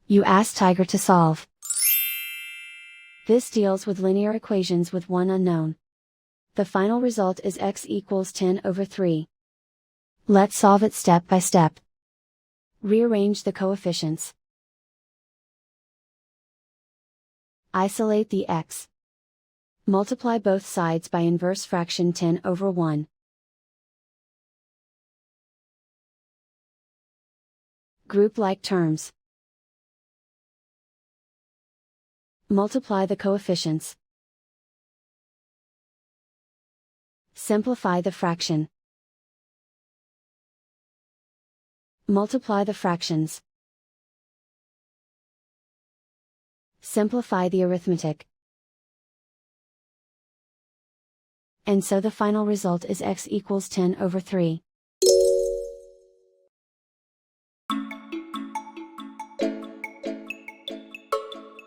You ask Tiger to solve. This deals with linear equations with one unknown. The final result is x equals 10/3. Let's solve it step by step. Rearrange the coefficients. Isolate the x. Multiply both sides by inverse fraction 10/1. Group like terms. Multiply the coefficients. Simplify the fraction. Multiply the fractions. Simplify the arithmetic. And so the final result is x equals 10/3.